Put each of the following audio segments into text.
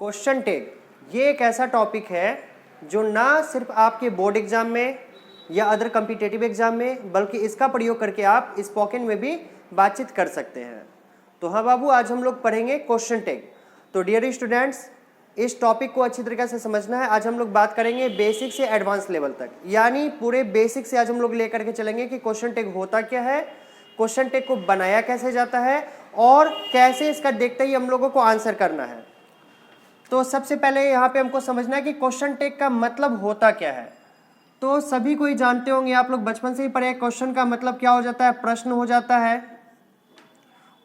Question tag ये एक ऐसा टॉपिक है जो ना सिर्फ आपके बोर्ड एग्जाम में या अदर कॉम्पिटिटिव एग्जाम में, बल्कि इसका प्रयोग करके आप स्पोकन में भी बातचीत कर सकते हैं। तो हाँ बाबू, आज हम लोग पढ़ेंगे क्वेश्चन टैग। तो डियर स्टूडेंट्स, इस टॉपिक को अच्छी तरीके से समझना है। आज हम लोग बात करेंगे बेसिक से एडवांस लेवल तक, यानी पूरे बेसिक से आज हम लोग लेकर के चलेंगे कि क्वेश्चन टैग होता क्या है, क्वेश्चन टैग को बनाया कैसे जाता है और कैसे इसका देखते ही हम लोगों को आंसर करना है। तो सबसे पहले यहाँ पे हमको समझना है कि क्वेश्चन टैग का मतलब होता क्या है। तो सभी कोई जानते होंगे, आप लोग बचपन से ही पढ़े, क्वेश्चन का मतलब क्या हो जाता है, प्रश्न हो जाता है,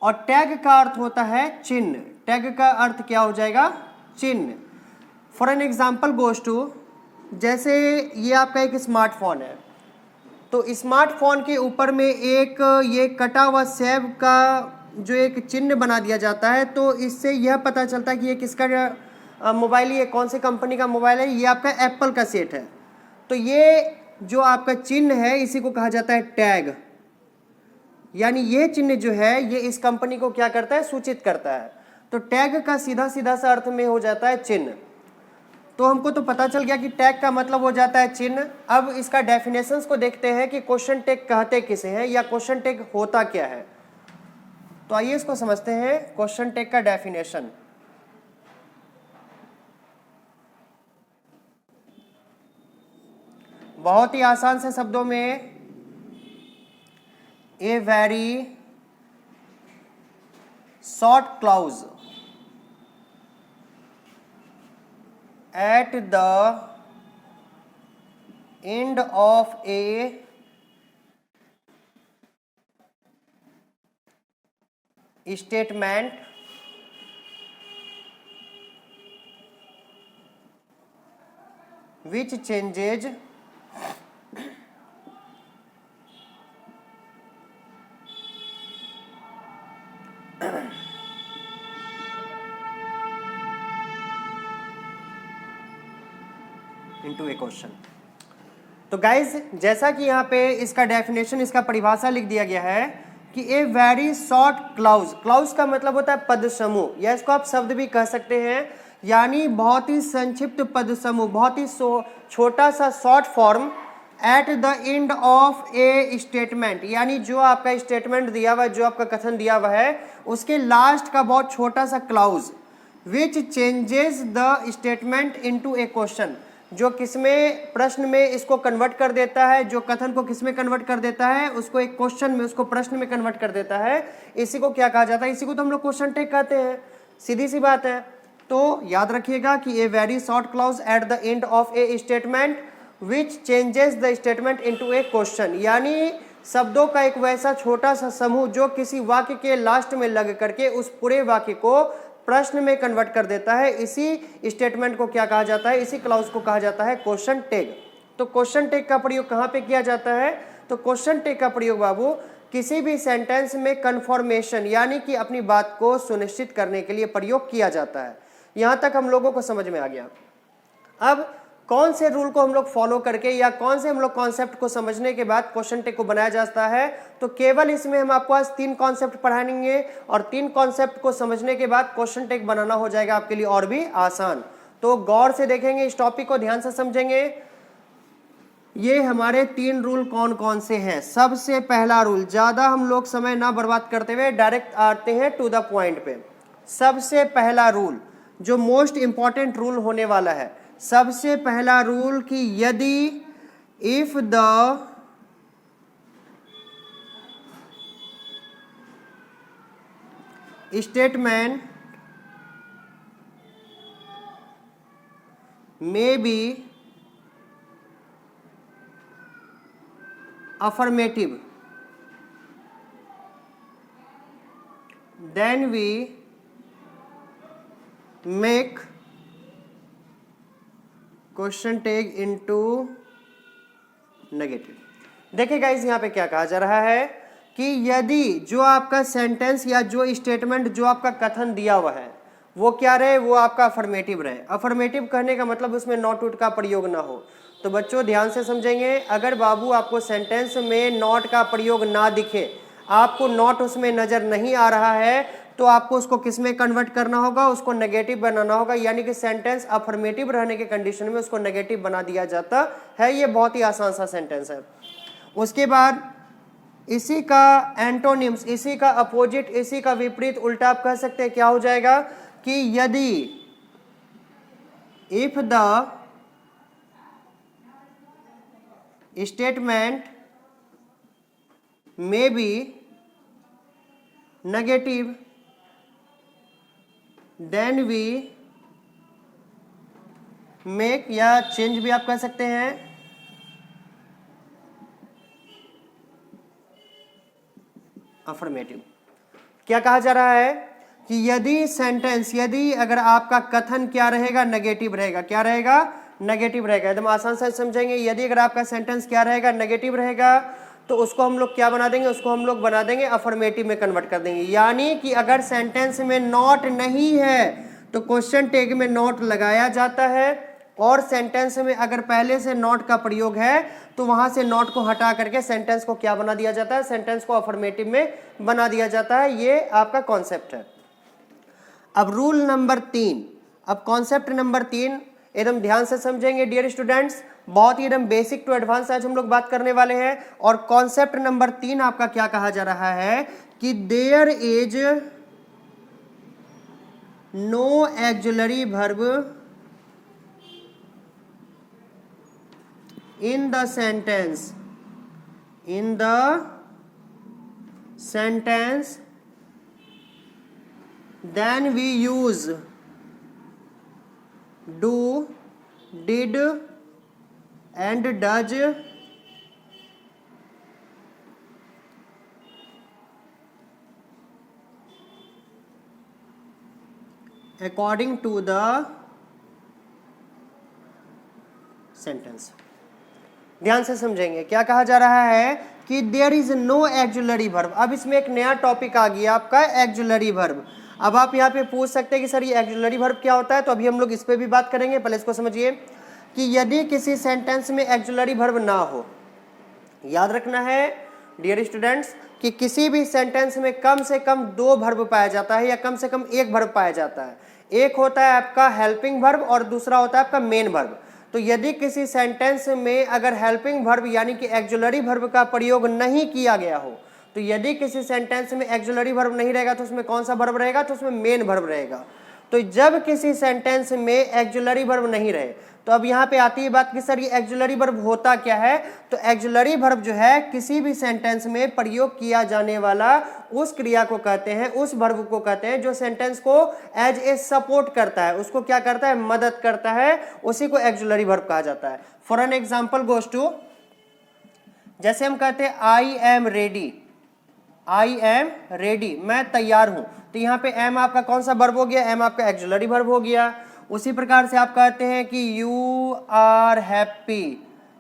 और टैग का अर्थ होता है चिन्ह। टैग का अर्थ क्या हो जाएगा, चिन्ह। For an example goes to, जैसे ये आपका एक स्मार्टफोन है, तो स्मार्टफोन के ऊपर में एक ये कटा हुआ सेब का जो एक चिन्ह बना दिया जाता है, तो इससे यह पता चलता है कि ये किसका मोबाइल है, ये कौन सी कंपनी का मोबाइल है, ये आपका एप्पल का सेट है। तो ये जो आपका चिन्ह है इसी को कहा जाता है टैग, यानी ये चिन्ह जो है ये इस कंपनी को क्या करता है, सूचित करता है। तो टैग का सीधा सीधा सा अर्थ में हो जाता है चिन्ह। तो हमको तो पता चल गया कि टैग का मतलब हो जाता है चिन्ह। अब इसका डेफिनेशंस को देखते हैं कि क्वेश्चन टैग कहते किसे हैं या क्वेश्चन टैग होता क्या है। तो आइए इसको समझते हैं, क्वेश्चन टैग का डेफिनेशन। बहुत ही आसान से शब्दों में, ए very short clause at the end of a statement which changes into a question। तो गाइज, जैसा कि यहाँ पे इसका डेफिनेशन, इसका परिभाषा लिख दिया गया है कि a very short clause, clause का मतलब होता है पद समूह, या इसको आप शब्द भी कह सकते हैं, यानी बहुत ही संक्षिप्त पद समूह, बहुत ही छोटा सा short form at the end of A statement, यानी जो आपका स्टेटमेंट दिया हुआ है, जो आपका कथन दिया हुआ है, उसके लास्ट का बहुत छोटा सा clause, which changes the statement into a question, जो किसमें, प्रश्न में इसको कन्वर्ट कर देता है, जो कथन को किसमें कन्वर्ट कर देता है, उसको एक क्वेश्चन में, उसको प्रश्न में कन्वर्ट कर देता है। इसी को क्या कहा जाता है, इसी को तो हम लोग क्वेश्चन टैग कहते हैं। सीधी सी बात है। तो याद रखिएगा कि a very short clause at the end of A statement which changes the statement into a question, यानी शब्दों का एक वैसा छोटा सा समूह जो किसी वाक्य के लास्ट में लग करके उस पूरे वाक्य को प्रश्न में कन्वर्ट कर देता है। इसी स्टेटमेंट को क्या कहा जाता है, इसी क्लाउज को कहा जाता है क्वेश्चन टैग। तो क्वेश्चन टैग का प्रयोग कहाँ पे किया जाता है, तो क्वेश्चन टैग का प्रयोग बाबू किसी भी सेंटेंस में कन्फर्मेशन, यानी कि अपनी बात को सुनिश्चित करने के लिए प्रयोग किया जाता है। यहाँ तक हम लोगों को समझ में आ गया। अब कौन से रूल को हम लोग फॉलो करके या कौन से हम लोग कॉन्सेप्ट को समझने के बाद क्वेश्चन टैग को बनाया जाता है, तो केवल इसमें हम आपको आज 3 कॉन्सेप्ट पढ़ाएंगे, और 3 कॉन्सेप्ट को समझने के बाद क्वेश्चन टैग बनाना हो जाएगा आपके लिए और भी आसान। तो गौर से देखेंगे, इस टॉपिक को ध्यान से समझेंगे। ये हमारे 3 रूल कौन कौन से हैं। सबसे पहला रूल, ज्यादा हम लोग समय ना बर्बाद करते हुए डायरेक्ट आते हैं टू द पॉइंट पे। सबसे पहला रूल जो मोस्ट इंपॉर्टेंट रूल होने वाला है, सबसे पहला रूल कि यदि if the statement may be affirmative, then we make question tag into negative. देखिए गाइस, यहाँ पे क्या कहा जा रहा है कि यदि जो आपका सेंटेंस या जो स्टेटमेंट, जो आपका कथन दिया हुआ है, वो क्या रहे, वो आपका अफर्मेटिव रहे। अफर्मेटिव कहने का मतलब उसमें नॉट उट का प्रयोग ना हो। तो बच्चों ध्यान से समझेंगे, अगर बाबू आपको सेंटेंस में नॉट का प्रयोग ना दिखे, आपको नॉट उसमें नजर नहीं आ रहा है, तो आपको उसको किस में कन्वर्ट करना होगा, उसको नेगेटिव बनाना होगा, यानी कि सेंटेंस अफर्मेटिव रहने के कंडीशन में उसको नेगेटिव बना दिया जाता है। ये बहुत ही आसान सा सेंटेंस है। उसके बाद इसी का एंटोनिम्स, इसी का अपोजिट, इसी का विपरीत उल्टा आप कह सकते हैं, क्या हो जाएगा कि यदि if the statement may be negative then we make, या चेंज भी आप कह सकते हैं, अफर्मेटिव। क्या कहा जा रहा है कि यदि सेंटेंस, यदि अगर आपका कथन क्या रहेगा, नेगेटिव रहेगा, क्या रहेगा, नेगेटिव रहेगा। एकदम आसान से समझेंगे, यदि अगर आपका सेंटेंस क्या रहेगा, नेगेटिव रहेगा, तो उसको हम लोग क्या बना देंगे, उसको हम लोग बना देंगे अफर्मेटिव में कन्वर्ट कर देंगे। यानी कि अगर सेंटेंस में नॉट नहीं है तो क्वेश्चन टैग में नॉट लगाया जाता है, और सेंटेंस में अगर पहले से नॉट का प्रयोग है तो वहां से नॉट को हटा करके सेंटेंस को क्या बना दिया जाता है, सेंटेंस को अफर्मेटिव में बना दिया जाता है। ये आपका कॉन्सेप्ट है। अब रूल नंबर 3, अब कॉन्सेप्ट नंबर 3 एकदम ध्यान से समझेंगे डियर स्टूडेंट्स, बहुत ही एकदम बेसिक टू एडवांस आज हम लोग बात करने वाले हैं। और कॉन्सेप्ट नंबर 3 आपका क्या कहा जा रहा है कि there is no auxiliary verb in the sentence, in the sentence, then we use do, did and does according to the sentence। ध्यान से समझेंगे, क्या कहा जा रहा है कि there is no auxiliary verb. अब इसमें एक नया टॉपिक आ गया आपका, एक्जुलरी वर्ब। अब आप यहाँ पे पूछ सकते हैं कि सर ये एक्जुलरी वर्ब क्या होता है, तो अभी हम लोग इस पे भी बात करेंगे। पहले इसको समझिए कि यदि किसी सेंटेंस में एक्जुलरी वर्ब ना हो, याद रखना है डियर स्टूडेंट्स कि किसी भी सेंटेंस में कम से कम 2 वर्ब पाया जाता है या कम से कम 1 वर्ब पाया जाता है। एक होता है आपका हेल्पिंग वर्ब और दूसरा होता है आपका मेन वर्ब। तो यदि किसी सेंटेंस में अगर हेल्पिंग वर्ब यानी कि एक्जुलरी वर्ब का प्रयोग नहीं किया गया हो, तो यदि किसी सेंटेंस में एक्जुलरी वर्ब नहीं रहेगा तो उसमें कौन सा वर्ब रहेगा, तो उसमें मेन वर्ब रहेगा। तो जब किसी सेंटेंस में एक्जुलरी वर्ब नहीं रहे, तो अब यहाँ पे आती है बात कि सर ये एक्जुलरी वर्ब होता क्या है। तो एक्जुलरी वर्ब जो है किसी भी सेंटेंस में प्रयोग किया जाने वाला उस क्रिया को कहते हैं, उस वर्ब को कहते हैं जो सेंटेंस को एज ए सपोर्ट करता है, उसको क्या करता है, मदद करता है, उसी को एक्जुलरी वर्ब कहा जाता है। For an example goes to, जैसे हम कहते हैं I am ready, I am ready, मैं तैयार हूं, तो यहाँ पे एम आपका कौन सा वर्ब हो गया, एम आपका एक्जुलरी वर्ब हो गया। उसी प्रकार से आप कहते हैं कि you are happy,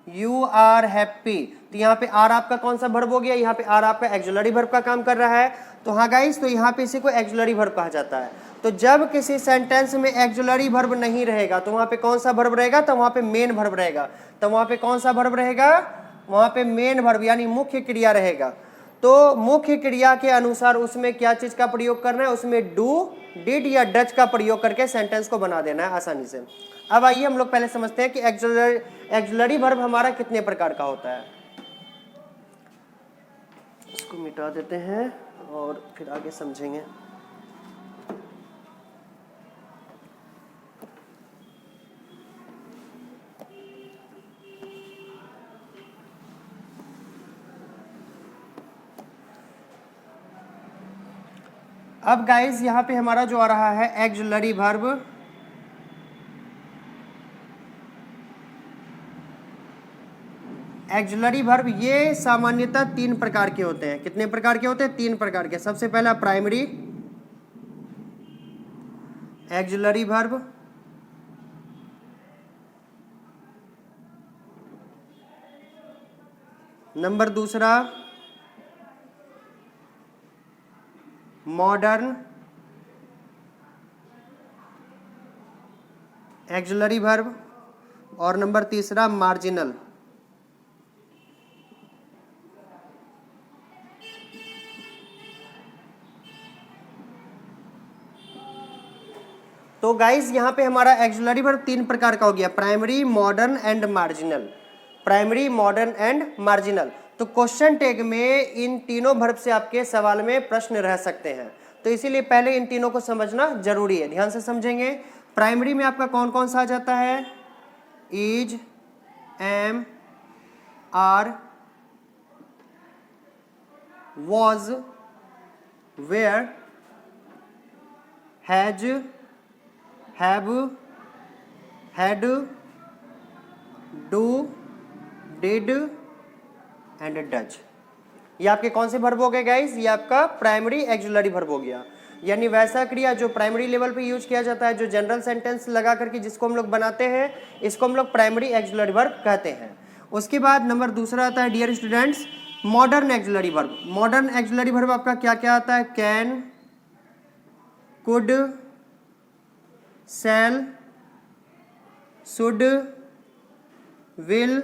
you are happy, तो यहाँ पे आर आपका कौन सा वर्ब हो गया, यहाँ पे आर आपका एक्जुलरी वर्ब का काम कर रहा है। तो हाँ गाइस, तो यहाँ पे इसी को एक्जुलरी वर्ब कहा जाता है। तो जब किसी सेंटेंस में एक्जुलरी वर्ब नहीं रहेगा तो वहाँ पे कौन सा वर्ब रहेगा, तो वहाँ पे मेन वर्ब रहेगा। तो वहाँ पे कौन सा वर्ब रहेगा, वहाँ पे मेन वर्ब यानी मुख्य क्रिया रहेगा। तो मुख्य क्रिया के अनुसार उसमें क्या चीज का प्रयोग करना है, उसमें डू, डिड या डच का प्रयोग करके सेंटेंस को बना देना है आसानी से। अब आइए हम लोग पहले समझते हैं कि एक्जुलरी वर्ब हमारा कितने प्रकार का होता है। इसको मिटा देते हैं और फिर आगे समझेंगे। अब गाइज यहाँ पे हमारा जो आ रहा है एक्जुलरी वर्ब, एक्जुलरी वर्ब ये सामान्यतः 3 प्रकार के होते हैं। कितने प्रकार के होते हैं, 3 प्रकार के। सबसे पहला प्राइमरी एक्जुलरी वर्ब, नंबर दूसरा मॉडर्न एक्जुलरी वर्ब, और नंबर तीसरा मार्जिनल। तो गाइज यहाँ पे हमारा एक्सिलरी वर्ब 3 प्रकार का हो गया, primary, modern and marginal. Primary, modern and marginal. तो क्वेश्चन टैग में इन तीनों वर्ब से आपके सवाल में प्रश्न रह सकते हैं, तो इसीलिए पहले इन तीनों को समझना जरूरी है। ध्यान से समझेंगे। प्राइमरी में आपका कौन कौन सा आ जाता है? Is, am, are, was, where, has, have, had, do, did and does. ये आपके कौन से वर्ब हो गए गाइस? ये आपका प्राइमरी एक्सिलरी वर्ब हो गया, यानी वैसा क्रिया जो प्राइमरी लेवल पे यूज किया जाता है, जो जनरल सेंटेंस लगा करके जिसको हम लोग बनाते हैं, इसको हम लोग प्राइमरी एक्सिलरी वर्ब कहते हैं। उसके बाद नंबर दूसरा आता है dear students modern auxiliary verb. Modern auxiliary verb आपका क्या क्या आता है? Can, could, shall, should, will,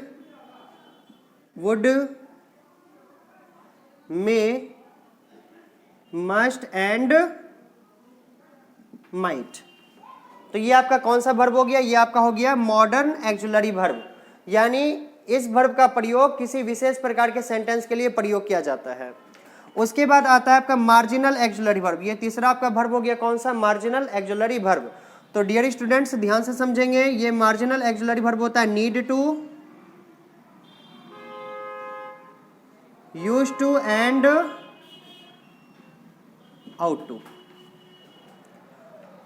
would, may, must and might. तो ये आपका कौन सा वर्ब हो गया? ये आपका हो गया मॉडर्न एक्सिलरी वर्ब, यानी इस वर्ब का प्रयोग किसी विशेष प्रकार के सेंटेंस के लिए प्रयोग किया जाता है। उसके बाद आता है आपका मार्जिनल एक्सिलरी वर्ब। ये तीसरा आपका वर्ब हो गया कौन सा? Marginal auxiliary verb. तो डियर स्टूडेंट्स ध्यान से समझेंगे, ये मार्जिनल एक्सिलरी वर्ब होता है need to, use to and ought to.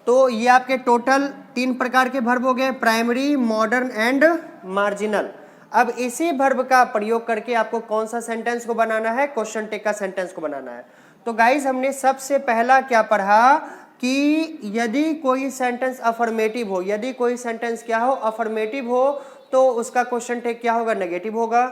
तो ये आपके टोटल 3 प्रकार के वर्ब हो गए, प्राइमरी, मॉडर्न एंड मार्जिनल। अब इसी वर्ब का प्रयोग करके आपको कौन सा सेंटेंस को बनाना है? क्वेश्चन टैग का सेंटेंस को बनाना है। तो गाइस हमने सबसे पहला क्या पढ़ा कि यदि कोई सेंटेंस अफर्मेटिव हो, यदि कोई सेंटेंस क्या हो? अफर्मेटिव हो, तो उसका क्वेश्चन टैग क्या होगा? नेगेटिव होगा।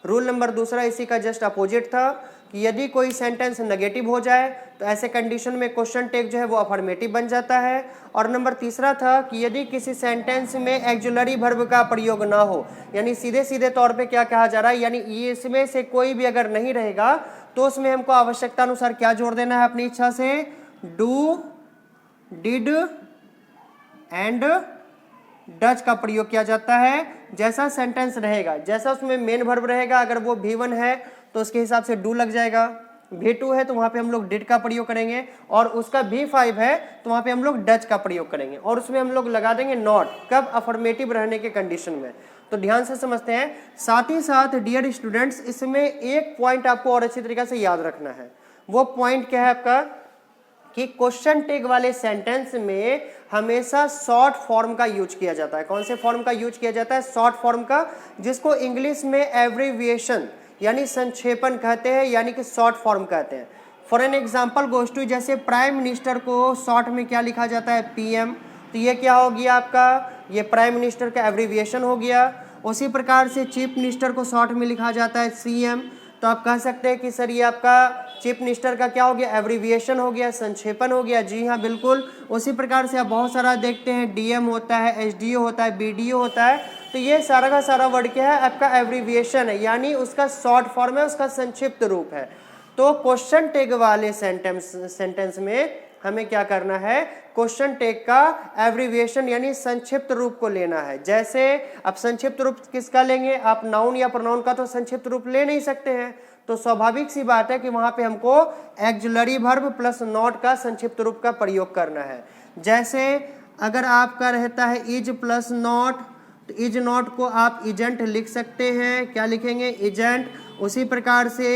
रूल नंबर दूसरा इसी का जस्ट अपोजिट था कि यदि कोई सेंटेंस नेगेटिव हो जाए तो ऐसे कंडीशन में क्वेश्चन टैग जो है वो अफर्मेटिव बन जाता है। और नंबर तीसरा था कि यदि किसी सेंटेंस में एक्सिलरी वर्ब का प्रयोग ना हो, यानी सीधे सीधे तौर पे क्या कहा जा रहा है, यानी इसमें से कोई भी अगर नहीं रहेगा तो उसमें हमको आवश्यकता अनुसार क्या जोड़ देना है अपनी इच्छा से? डू, डिड एंड डज का प्रयोग किया जाता है। जैसा सेंटेंस रहेगा, जैसा उसमें मेन वर्ब रहेगा, अगर वो V1 है तो उसके हिसाब से डू लग जाएगा, V2 है तो वहां पे हम लोग डिड का प्रयोग करेंगे, और उसका V5 है तो वहां पे हम लोग डज का प्रयोग करेंगे, और उसमें हम लोग लगा देंगे नॉट, कब? अफर्मेटिव रहने के कंडीशन में। तो ध्यान से समझते हैं। साथ ही साथ डियर स्टूडेंट्स इसमें एक पॉइंट आपको और अच्छी तरीके से याद रखना है। वो पॉइंट क्या है आपका? कि क्वेश्चन टैग वाले सेंटेंस में हमेशा शॉर्ट फॉर्म का यूज किया जाता है। कौन से फॉर्म का यूज किया जाता है? शॉर्ट फॉर्म का, जिसको इंग्लिश में एब्रीविएशन यानी संक्षेपण कहते हैं, यानी कि शॉर्ट फॉर्म कहते हैं। For an example goes to, जैसे प्राइम मिनिस्टर को शॉर्ट में क्या लिखा जाता है? PM। तो ये क्या हो गया आपका? ये प्राइम मिनिस्टर का एब्रीविएशन हो गया। उसी प्रकार से चीफ मिनिस्टर को शॉर्ट में लिखा जाता है CM। तो आप कह सकते हैं कि सर ये आपका चीफ मिनिस्टर का क्या हो गया? एब्रीविएशन हो गया, संक्षेपण हो गया। जी हाँ बिल्कुल। उसी प्रकार से आप बहुत सारा देखते हैं, DM होता है, SDO होता है, BDO होता है। तो ये सारा का सारा वर्ड क्या है? आपका एब्रीविएशन है, यानी उसका शॉर्ट फॉर्म है, उसका संक्षिप्त रूप है। तो क्वेश्चन टैग वाले सेंटेंस में हमें क्या करना है? क्वेश्चन टैग का एब्रीविएशन यानी संक्षिप्त रूप को लेना है। जैसे अब संक्षिप्त रूप किसका लेंगे? आप नाउन या प्रोनाउन का तो संक्षिप्त रूप ले नहीं सकते हैं, तो स्वाभाविक सी बात है कि वहां पे हमको एक्सिलरी वर्ब प्लस नॉट का संक्षिप्त रूप का प्रयोग करना है। जैसे अगर आपका रहता है इज प्लस नॉट, तो इज नॉट को आप इजेंट लिख सकते हैं। क्या लिखेंगे? इजेंट। उसी प्रकार से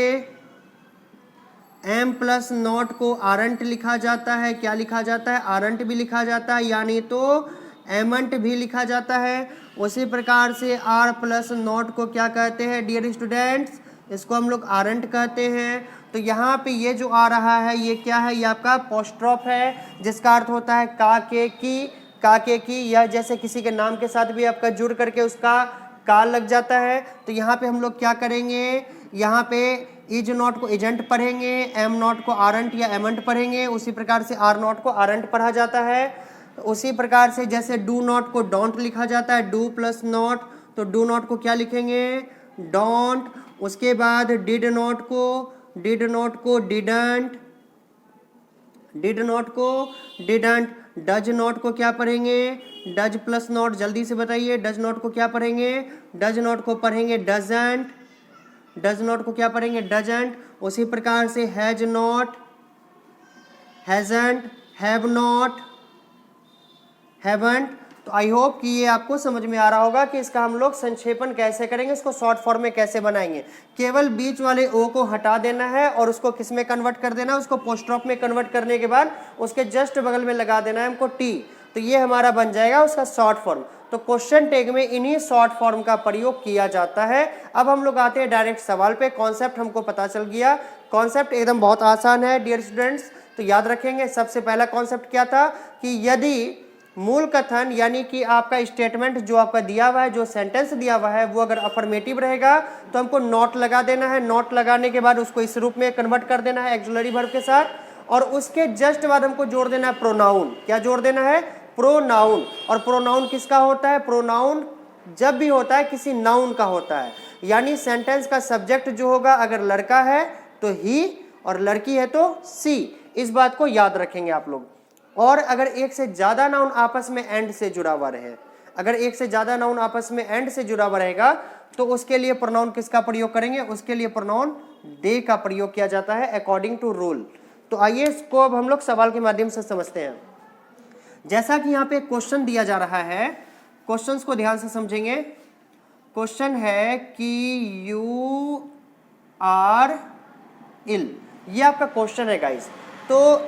एम प्लस नॉट को आरंट लिखा जाता है। क्या लिखा जाता है? आरंट भी लिखा जाता है, यानी तो एमंट भी लिखा जाता है। उसी प्रकार से आर प्लस नॉट को क्या कहते हैं डियर स्टूडेंट्स? इसको हम लोग आरंट कहते हैं। तो यहाँ पे ये जो आ रहा है ये क्या है? ये आपका अपोस्ट्रोफ है, जिसका अर्थ होता है का के की, का के की, या जैसे किसी के नाम के साथ भी आपका जुड़ करके उसका का लग जाता है। तो यहाँ पे हम लोग क्या करेंगे? यहाँ पे इज नॉट को एजेंट पढ़ेंगे, एम नॉट को आरंट या एमंट पढ़ेंगे। उसी प्रकार से आर नॉट को आरंट पढ़ा जाता है। उसी प्रकार से जैसे डू नॉट को डोंट लिखा जाता है, डू प्लस नॉट, तो डू नॉट को क्या लिखेंगे? डोंट। उसके बाद डिड नॉट को डिडंट, डिड नॉट को डिडंट, डज नॉट को क्या पढ़ेंगे, डज प्लस नॉट, जल्दी से बताइए, डज नॉट को क्या पढ़ेंगे, डज नॉट को पढ़ेंगे डजंट, डज नॉट को क्या पढ़ेंगे डजंट। उसी प्रकार से has not, hasn't, have not, haven't. तो आई होप कि ये आपको समझ में आ रहा होगा कि इसका हम लोग संक्षेपण कैसे करेंगे, इसको शॉर्ट फॉर्म में कैसे बनाएंगे। केवल बीच वाले ओ को हटा देना है और उसको किस में कन्वर्ट कर देना है, उसको पोस्ट्रॉफ में कन्वर्ट करने के बाद उसके जस्ट बगल में लगा देना है हमको टी। तो ये हमारा बन जाएगा उसका शॉर्ट फॉर्म। तो क्वेश्चन टैग में इन्हीं शॉर्ट फॉर्म का प्रयोग किया जाता है। अब हम लोग आते हैं डायरेक्ट सवाल पे। कॉन्सेप्ट हमको पता चल गया, कॉन्सेप्ट एकदम बहुत आसान है डियर स्टूडेंट्स, तो याद रखेंगे। सबसे पहला कॉन्सेप्ट क्या था कि यदि मूल कथन यानी कि आपका स्टेटमेंट जो आपका दिया हुआ है, जो सेंटेंस दिया हुआ है, वो अगर अफर्मेटिव रहेगा तो हमको नॉट लगा देना है। नॉट लगाने के बाद उसको इस रूप में कन्वर्ट कर देना है एक्सुलरी वर्ब के साथ, और उसके जस्ट बाद हमको जोड़ देना है प्रोनाउन। क्या जोड़ देना है, प्रोनाउन। और प्रोनाउन किसका होता है, प्रोनाउन जब भी होता है किसी नाउन का होता है, यानी सेंटेंस का सब्जेक्ट जो होगा अगर लड़का है तो ही और लड़की है तो सी। इस बात को याद रखेंगे आप लोग। और अगर एक से ज्यादा नाउन आपस में एंड से जुड़ा हुआ रहे, अगर एक से ज्यादा नाउन आपस में एंड से जुड़ा हुआ रहेगा तो उसके लिए प्रोनाउन किसका प्रयोग करेंगे, उसके लिए प्रोनाउन दे का प्रयोग किया जाता है अकॉर्डिंग टू रूल। तो आइए इसको अब हम लोग सवाल के माध्यम से समझते हैं। जैसा कि यहाँ पे क्वेश्चन दिया जा रहा है, क्वेश्चंस को ध्यान से समझेंगे। क्वेश्चन है कि यू आर इल, ये आपका क्वेश्चन है गाइस। तो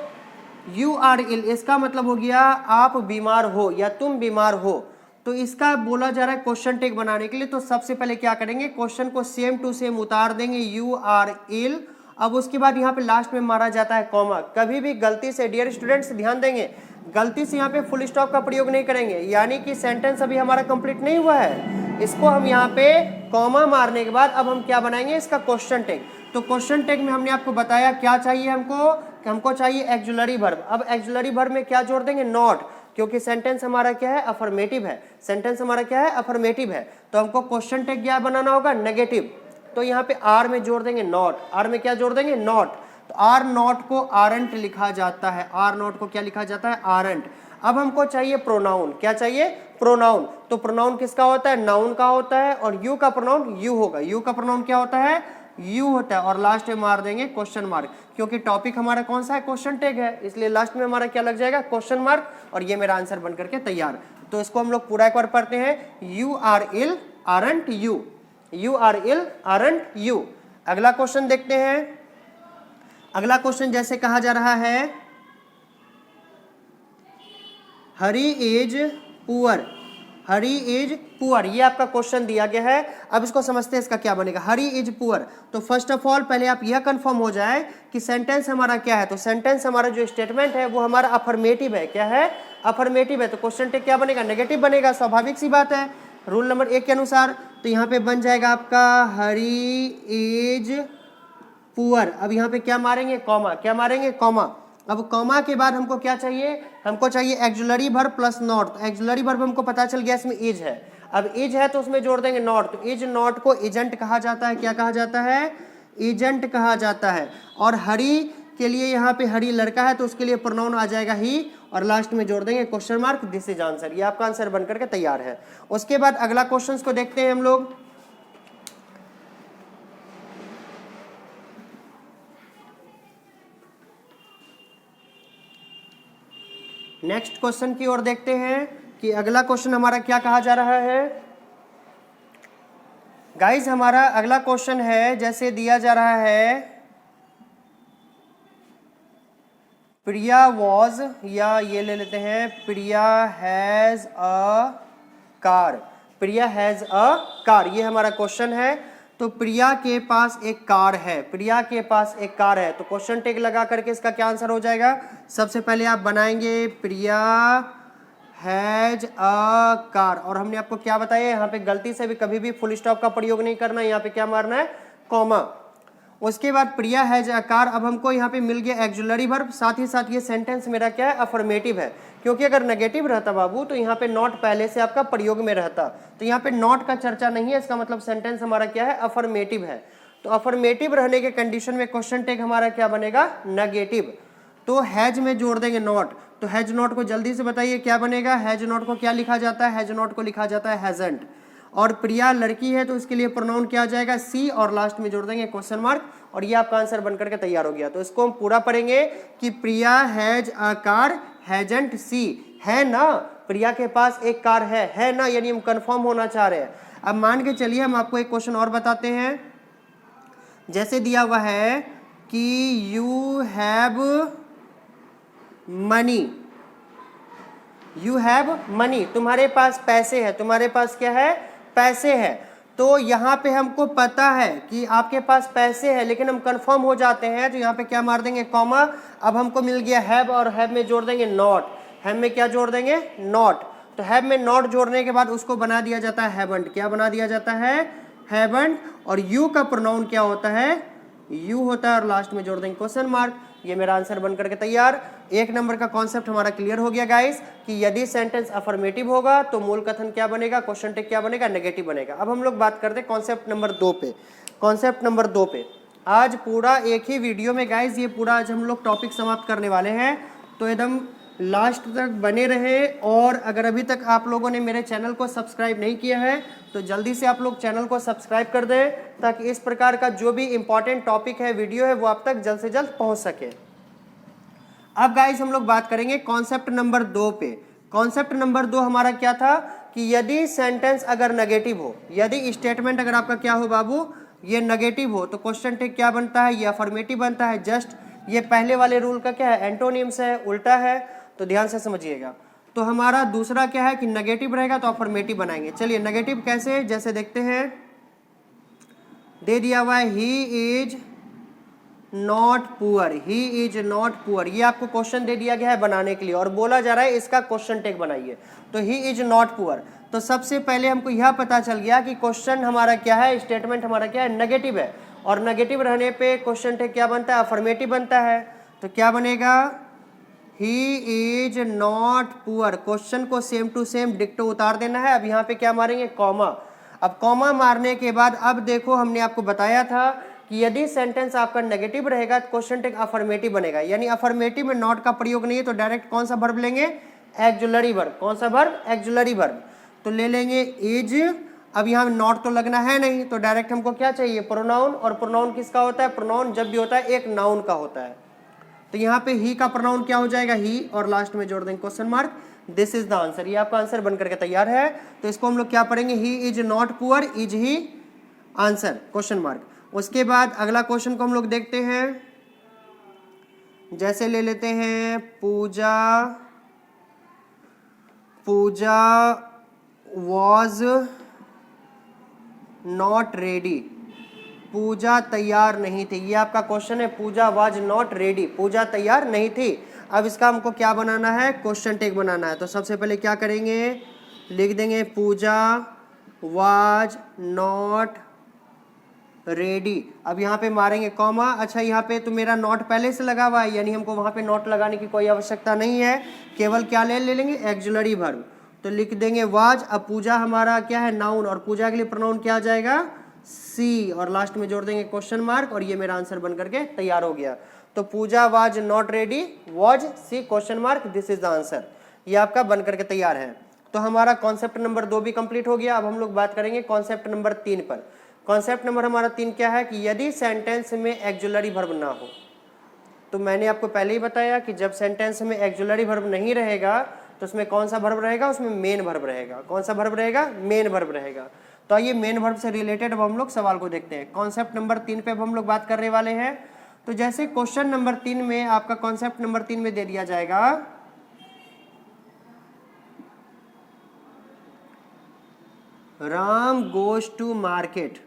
यू आर इल इसका मतलब हो गया आप बीमार हो या तुम बीमार हो। तो इसका बोला जा रहा है क्वेश्चन टैग बनाने के लिए। तो सबसे पहले क्या करेंगे, क्वेश्चन को सेम टू सेम उतार देंगे, यू आर इल। अब उसके बाद यहाँ पे लास्ट में मारा जाता है कॉमा। कभी भी गलती से डियर स्टूडेंट्स ध्यान देंगे, गलती से यहाँ पे फुल स्टॉप का प्रयोग नहीं करेंगे, यानी कि सेंटेंस अभी हमारा कंप्लीट नहीं हुआ है, इसको हम यहाँ पे कॉमा मारने के बाद अब हम क्या बनाएंगे, इसका क्वेश्चन टैग। तो क्वेश्चन टैग में हमने आपको बताया क्या चाहिए हमको चाहिए एक्सुलरी वर्ब। अब एक्सुलरी वर्ब में क्या जोड़ देंगे, नॉट, क्योंकि सेंटेंस हमारा क्या है, अफर्मेटिव है। सेंटेंस हमारा क्या है, अफर्मेटिव है। तो हमको क्वेश्चन टैग क्या बनाना होगा, नेगेटिव। तो यहाँ पे आर में जोड़ देंगे नॉट। आर में क्या जोड़ देंगे, नॉट। तो आर नॉट को आरंट लिखा जाता है। आर नॉट को क्या लिखा जाता है, आरंट। अब हमको चाहिए प्रोनाउन। क्या चाहिए, प्रोनाउन। तो प्रोनाउन किसका होता है, नाउन का होता है, और यू का प्रोनाउन यू होगा। यू का प्रोनाउन क्या होता है, यू होता है। और लास्ट में मार देंगे क्वेश्चन मार्क, क्योंकि टॉपिक हमारा कौन सा है, क्वेश्चन टैग है, इसलिए लास्ट में हमारा क्या लग जाएगा, क्वेश्चन मार्क। और ये मेरा आंसर बन करके तैयार। तो इसको हम लोग पूरा एक बार पढ़ते हैं, you are ill aren't you, you are ill aren't you. अगला क्वेश्चन देखते हैं। अगला क्वेश्चन जैसे कहा जा रहा है, Hari is poor, Hari is poor, ये आपका क्वेश्चन दिया गया है। अब इसको समझते हैं इसका क्या बनेगा, हरी इज पुअर। तो फर्स्ट ऑफ ऑल पहले आप यह कंफर्म हो जाए कि सेंटेंस हमारा क्या है। तो सेंटेंस हमारा जो स्टेटमेंट है वो हमारा अफर्मेटिव है। क्या है, अफर्मेटिव है। तो क्वेश्चन टैग क्या बनेगा, नेगेटिव बनेगा, स्वाभाविक सी बात है रूल नंबर 1 के अनुसार। तो यहाँ पे बन जाएगा आपका हरी इज पुअर। अब यहाँ पे क्या मारेंगे, कॉमा। क्या मारेंगे, कॉमा। अब कॉमा के बाद हमको क्या चाहिए, हमको चाहिए एक्सुलरी वर्ब प्लस नॉट। तो एक्सुलरी वर्ब हमको पता चल गया इसमें इज है। अब इज है तो उसमें जोड़ देंगे नॉट। तो इज नॉट को एजेंट कहा जाता है। क्या कहा जाता है, एजेंट कहा जाता है। और हरी के लिए यहाँ पे हरी लड़का है तो उसके लिए प्रोनाउन आ जाएगा ही, और लास्ट में जोड़ देंगे question mark, this is answer. ये आपका आंसर बनकर के तैयार है। उसके बाद अगला क्वेश्चन को देखते हैं हम लोग। नेक्स्ट क्वेश्चन की ओर देखते हैं कि अगला क्वेश्चन हमारा क्या कहा जा रहा है। गाइस हमारा अगला क्वेश्चन है जैसे दिया जा रहा है, प्रिया वॉज, या ये ले लेते हैं, Priya has a car. Priya has a car, ये हमारा क्वेश्चन है। तो प्रिया के पास एक कार है, प्रिया के पास एक कार है। तो क्वेश्चन टैग लगा करके इसका क्या आंसर हो जाएगा, सबसे पहले आप बनाएंगे प्रिया हैज अ कार। और हमने आपको क्या बताया, यहाँ पे गलती से भी कभी भी फुल स्टॉप का प्रयोग नहीं करना, यहाँ पे क्या मारना है, कॉमा। उसके बाद प्रिया हैज अ कार। अब हमको यहाँ पे मिल गया एक्सुलरी वर्ब, साथ ही साथ ये सेंटेंस मेरा क्या है, अफर्मेटिव है। क्योंकि अगर नेगेटिव रहता बाबू तो यहाँ पे नॉट पहले से आपका प्रयोग में रहता। तो यहाँ पे नॉट का चर्चा नहीं है, इसका मतलब सेंटेंस हमारा क्या है, अफर्मेटिव है। तो अफर्मेटिव रहने के कंडीशन में क्वेश्चन टैग हमारा क्या बनेगा, नेगेटिव। तो हैज में जोड़ देंगे नॉट, तो हैज नॉट को जल्दी से बताइए क्या बनेगा, हैज नॉट को क्या लिखा जाता है, हैज नॉट को लिखा जाता है हैजंट। और प्रिया लड़की है तो उसके लिए प्रोनाउन क्या आ जाएगा, सी, और लास्ट में जोड़ देंगे क्वेश्चन मार्क, और ये आपका आंसर बनकर के तैयार हो गया। तो इसको हम पूरा पढ़ेंगे कि प्रिया हैज अ कार, हैजंट सी, है ना, प्रिया के पास एक कार है ना, यानी हम कंफर्म होना चाह रहे हैं। अब मान के चलिए हम आपको एक क्वेश्चन और बताते हैं, जैसे दिया हुआ है कि you have money, you have money, तुम्हारे पास पैसे है, तुम्हारे पास क्या है, पैसे है। तो यहाँ पे हमको पता है कि आपके पास पैसे है, लेकिन हम कंफर्म हो जाते हैं, तो यहाँ पे क्या मार देंगे, कॉमा। अब हमको मिल गया हैव, और हैव में जोड़ देंगे नॉट, हैव में क्या जोड़ देंगे, नॉट। तो हैव में नॉट जोड़ने के बाद उसको बना दिया जाता है हैवंट, क्या बना दिया जाता है, हैवंट। और यू का प्रोनाउन क्या होता है, यू होता है, और लास्ट में जोड़ देंगे क्वेश्चन मार्क। ये मेरा आंसर बन करके तैयार। एक नंबर का कॉन्सेप्ट हमारा क्लियर हो गया गाइस, कि यदि सेंटेंस अफर्मेटिव होगा तो मूल कथन क्या बनेगा, क्वेश्चन टेक क्या बनेगा, नेगेटिव बनेगा। अब हम लोग बात करते हैं कॉन्सेप्ट नंबर 2 पे। कॉन्सेप्ट नंबर 2 पे आज पूरा एक ही वीडियो में गाइस, ये पूरा आज हम लोग टॉपिक समाप्त करने वाले हैं, तो एकदम लास्ट तक बने रहे। और अगर अभी तक आप लोगों ने मेरे चैनल को सब्सक्राइब नहीं किया है तो जल्दी से आप लोग चैनल को सब्सक्राइब कर दें, ताकि इस प्रकार का जो भी इंपॉर्टेंट टॉपिक है, वीडियो है, वो आप तक जल्द से जल्द पहुंच सके। अब गाइस हम लोग बात करेंगे कॉन्सेप्ट नंबर 2 पे। कॉन्सेप्ट नंबर 2 हमारा क्या था कि यदि सेंटेंस अगर नेगेटिव हो, यदि स्टेटमेंट अगर आपका क्या हो बाबू, ये नेगेटिव हो, तो क्वेश्चन टेक क्या बनता है, ये अफर्मेटिव बनता है। जस्ट ये पहले वाले रूल का क्या है, एंटोनिम्स है, उल्टा है, तो ध्यान से समझिएगा। तो हमारा दूसरा क्या है कि नेगेटिव रहेगा तो अफर्मेटिव बनाएंगे। चलिए नेगेटिव कैसे, जैसे देखते हैं, दे दिया हुआ है he is not poor, he is not poor, ये आपको क्वेश्चन दे दिया गया है बनाने के लिए, और बोला जा रहा है इसका क्वेश्चन टेक बनाइए। तो ही इज नॉट पुअर, तो सबसे पहले हमको यह पता चल गया कि क्वेश्चन हमारा क्या है, स्टेटमेंट हमारा क्या है, नेगेटिव है, और नेगेटिव रहने पे क्वेश्चन टेक क्या बनता है, अफर्मेटिव बनता है। तो क्या बनेगा, he is not poor, question को सेम टू सेम डिक्टो उतार देना है। अब यहाँ पे क्या मारेंगे, कॉमा। अब कॉमा मारने के बाद अब देखो, हमने आपको बताया था कि यदि सेंटेंस आपका नेगेटिव रहेगा तो क्वेश्चन टेक अफर्मेटिव बनेगा, यानी अफर्मेटिव में नॉट का प्रयोग नहीं है, तो डायरेक्ट कौन सा वर्ब लेंगे, एक्जुलरी वर्ब। कौन सा वर्ब, एक्जुलरी वर्ब। तो ले लेंगे इज। अब यहाँ नॉट तो लगना है नहीं, तो डायरेक्ट हमको क्या चाहिए, प्रोनाउन। और प्रोनाउन किसका होता है, प्रोनाउन जब भी होता है एक नाउन का होता है। तो यहाँ पे ही का प्रोनाउन क्या हो जाएगा, ही, और लास्ट में जोड़ देंगे question mark. This is the answer, ये आपका आंसर बनकर के तैयार है। तो इसको हम लोग क्या पढ़ेंगे, he is not poor, is he answer, question mark. उसके बाद अगला क्वेश्चन को हम लोग देखते हैं, जैसे ले लेते हैं, पूजा वॉज नॉट रेडी, पूजा तैयार नहीं थी, ये आपका क्वेश्चन है, पूजा वाज नॉट रेडी, पूजा तैयार नहीं थी। अब इसका हमको क्या बनाना है, क्वेश्चन टेक बनाना है। तो सबसे पहले क्या करेंगे, लिख देंगे पूजा वाज नॉट रेडी। अब यहाँ पे मारेंगे कॉमा। अच्छा यहाँ पे तो मेरा नॉट पहले से लगा हुआ है, यानी हमको वहाँ पे नॉट लगाने की कोई आवश्यकता नहीं है, केवल क्या ले लेंगे, एक्जुलरी वर्ब। तो लिख देंगे वाज। अब पूजा हमारा क्या है, नाउन, और पूजा के लिए प्रोनाउन क्या आ जाएगा, सी, और लास्ट में जोड़ देंगे क्वेश्चन मार्क, और ये मेरा आंसर बन करके तैयार हो गया। तो Pooja was not ready, was she, question mark, this is the answer, ये आपका बन करके तैयार है। तो हमारा कॉन्सेप्ट नंबर 2 भी कंप्लीट हो गया। अब हम लोग बात करेंगे कॉन्सेप्ट नंबर 3 पर। कॉन्सेप्ट नंबर हमारा 3 क्या है कि यदि सेंटेंस में एक्जुलरी वर्ब ना हो, तो मैंने आपको पहले ही बताया कि जब सेंटेंस में एक्जुलरी वर्ब नहीं रहेगा तो उसमें कौन सा वर्ब रहेगा, उसमें मेन वर्ब रहेगा। कौन सा वर्ब रहेगा, मेन वर्ब रहेगा। तो आइए मेन वर्ब से रिलेटेड अब हम लोग सवाल को देखते हैं। कॉन्सेप्ट नंबर 3 पे अब हम लोग बात करने वाले हैं। तो जैसे क्वेश्चन नंबर 3 में आपका कॉन्सेप्ट नंबर 3 में दे दिया जाएगा, Ram goes to market,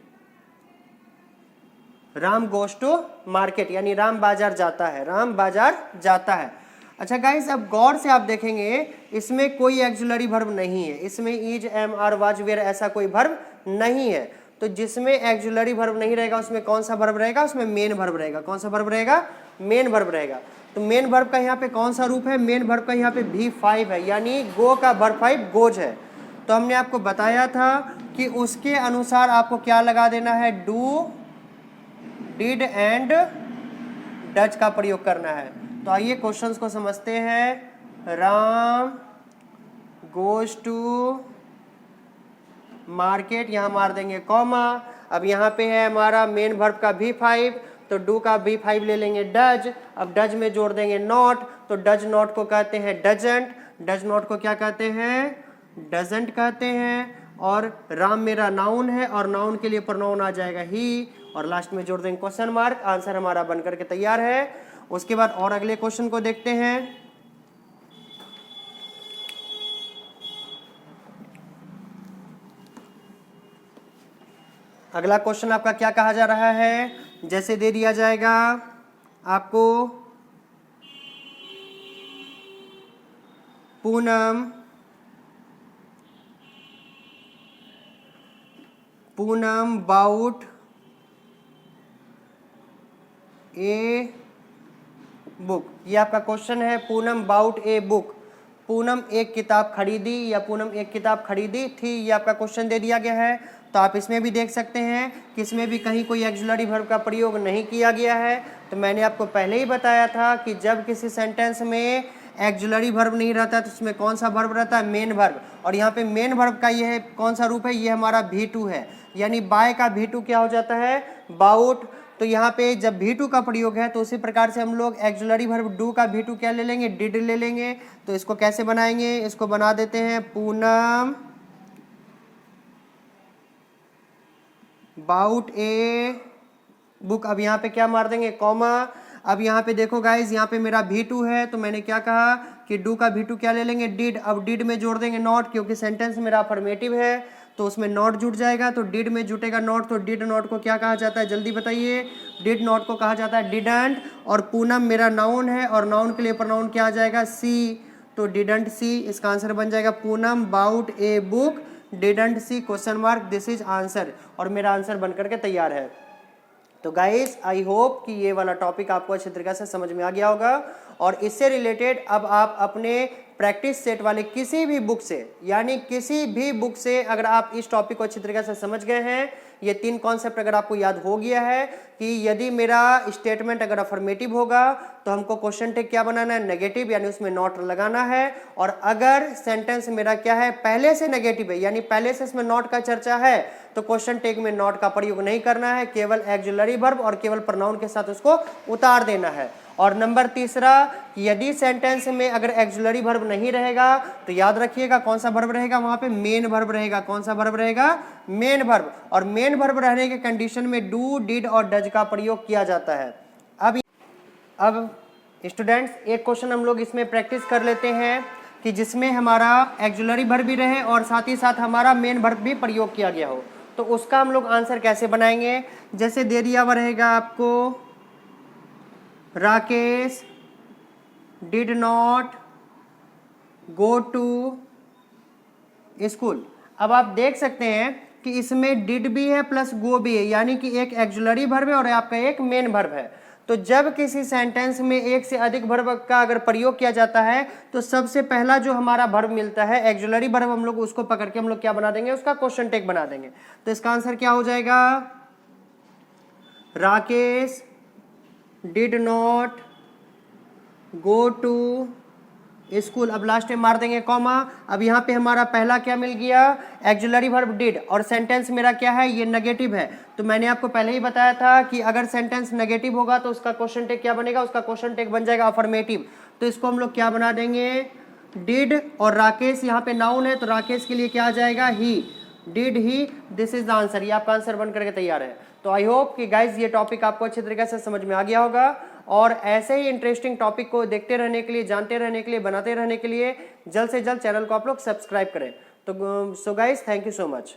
Ram goes to market, यानी राम बाजार जाता है, राम बाजार जाता है। अच्छा गाइस, अब गौर से आप देखेंगे इसमें कोई एक्जुलरी वर्ब नहीं है, इसमें is, am, are, was, were ऐसा कोई वर्ब नहीं है। तो जिसमें एक्जुलरी वर्ब नहीं रहेगा उसमें कौन सा वर्ब रहेगा, उसमें मेन वर्ब रहेगा। कौन सा वर्ब रहेगा, मेन वर्ब रहेगा। तो मेन वर्ब का यहाँ पे कौन सा रूप है, मेन वर्ब का यहाँ पे V5 है, यानी गो का वर्ब 5 गोज है। तो हमने आपको बताया था कि उसके अनुसार आपको क्या लगा देना है, डू, डिड एंड डज का प्रयोग करना है। तो आइए क्वेश्चंस को समझते हैं। राम गोज टू मार्केट, यहाँ मार देंगे कॉमा। अब यहाँ पे है हमारा मेन वर्ब का V5, तो डू का V5 ले लेंगे डज। अब डज में जोड़ देंगे नॉट, तो डज नॉट को कहते हैं डजंट, डज नॉट को क्या कहते हैं, डजंट कहते हैं। और राम मेरा नाउन है और नाउन के लिए प्रोनाउन आ जाएगा ही, और लास्ट में जोड़ देंगे क्वेश्चन मार्क। आंसर हमारा बनकर के तैयार है। उसके बाद और अगले क्वेश्चन को देखते हैं। अगला क्वेश्चन आपका क्या कहा जा रहा है, जैसे दे दिया जाएगा आपको, पूनम बाउट ए बुक, ये आपका क्वेश्चन है। Poonam bought a book, Poonam एक किताब खरीदी या पूनम एक किताब खरीदी थी, ये आपका क्वेश्चन दे दिया गया है। तो आप इसमें भी देख सकते हैं कि इसमें भी कहीं कोई एक्सुलरी वर्ब का प्रयोग नहीं किया गया है। तो मैंने आपको पहले ही बताया था कि जब किसी सेंटेंस में एक्सुलरी वर्ब नहीं रहता तो उसमें कौन सा वर्ब रहता है, मेन वर्ब। और यहाँ पे मेन वर्ब का ये है कौन सा रूप है, ये हमारा V2 है, यानी बाय का V2 क्या हो जाता है, बाउट। तो यहाँ पे जब V2 का प्रयोग है तो उसी प्रकार से हम लोग एक्सुलरी वर्ब डू का V2 क्या ले लेंगे, डिड ले लेंगे। तो इसको कैसे बनाएंगे, इसको बना देते हैं पूनम बाउट ए बुक। अब यहाँ पे क्या मार देंगे, कॉमा। अब यहाँ पे देखो गाइज, यहाँ पे मेरा V2 है, तो मैंने क्या कहा कि डू का V2 क्या ले लेंगे, डिड। अब डिड में जोड़ देंगे नॉट, क्योंकि सेंटेंस मेरा अफर्मेटिव है तो उसमें नॉट जुट जाएगा। तो डिड में जुटेगा नॉट, तो डिड नॉट को क्या कहा जाता है, जल्दी बताइए। डिड नॉट को कहा जाता है डिडंट। और पूनम मेरा नाउन है और नाउन के लिए प्रोनाउन क्या आ जाएगा, सी, तो डिडंट सी। इसका आंसर बन जाएगा Poonam bought a book didn't she question mark, this is answer. और मेरा आंसर बनकर के तैयार है। तो गाइस आई होप कि ये वाला टॉपिक आपको अच्छी तरीके से समझ में आ गया होगा। और इससे रिलेटेड अब आप अपने प्रैक्टिस सेट वाले किसी भी बुक से, यानी किसी भी बुक से अगर आप इस टॉपिक को अच्छी तरीके से समझ गए हैं, ये 3 कॉन्सेप्ट अगर आपको याद हो गया है कि यदि मेरा स्टेटमेंट अगर अफर्मेटिव होगा तो हमको क्वेश्चन टेक क्या बनाना है, नेगेटिव, यानी उसमें नॉट लगाना है। और अगर सेंटेंस मेरा क्या है, पहले से नेगेटिव है, यानी पहले से इसमें नॉट का चर्चा है, तो क्वेश्चन टेक में नॉट का प्रयोग नहीं करना है, केवल एक्सुलरी वर्ब और केवल प्रोनाउन के साथ उसको उतार देना है। और नंबर तीसरा, यदि सेंटेंस में अगर एक्सुलरी वर्ब नहीं रहेगा तो याद रखिएगा कौन सा वर्ब रहेगा, वहां पे मेन वर्ब रहेगा। कौन सा वर्ब रहेगा, मेन वर्ब। और मेन वर्ब रहने के कंडीशन में डू, डिड और डज का प्रयोग किया जाता है। अब स्टूडेंट्स एक क्वेश्चन हम लोग इसमें प्रैक्टिस कर लेते हैं कि जिसमें हमारा एक्सुलरी वर्ब भी रहे और साथ ही साथ हमारा मेन वर्ब भी प्रयोग किया गया हो। तो उसका हम लोग आंसर कैसे बनाएंगे, जैसे दे दिया हुआ रहेगा आपको, Rakesh did not go to school. अब आप देख सकते हैं कि इसमें डिड भी है प्लस गो भी है, यानी कि एक एक्सुलरी वर्ब है और आपका एक मेन वर्ब है। तो जब किसी सेंटेंस में एक से अधिक वर्ब का अगर प्रयोग किया जाता है तो सबसे पहला जो हमारा वर्ब मिलता है एक्सुलरी वर्ब, हम लोग उसको पकड़ के हम लोग क्या बना देंगे, उसका क्वेश्चन टेक बना देंगे। तो इसका आंसर क्या हो जाएगा, Rakesh did not go to school. अब लास्ट में मार देंगे कॉमा। अब यहाँ पे हमारा पहला क्या मिल गया, एक्सुलरी वर्ब डिड, और सेंटेंस मेरा क्या है, ये नेगेटिव है। तो मैंने आपको पहले ही बताया था कि अगर सेंटेंस नेगेटिव होगा तो उसका क्वेश्चन टेक क्या बनेगा, उसका क्वेश्चन टेक बन जाएगा अफर्मेटिव। तो इसको हम लोग क्या बना देंगे, डिड। और राकेश यहाँ पे नाउन है तो राकेश के लिए क्या आ जाएगा, he, did he, this is the answer. ये आपका आंसर बन करके तैयार है। तो आई होप कि गाइज ये टॉपिक आपको अच्छे तरीके से समझ में आ गया होगा। और ऐसे ही इंटरेस्टिंग टॉपिक को देखते रहने के लिए, जानते रहने के लिए, बनाते रहने के लिए जल्द से जल्द चैनल को आप लोग सब्सक्राइब करें। तो so guys, thank you so much.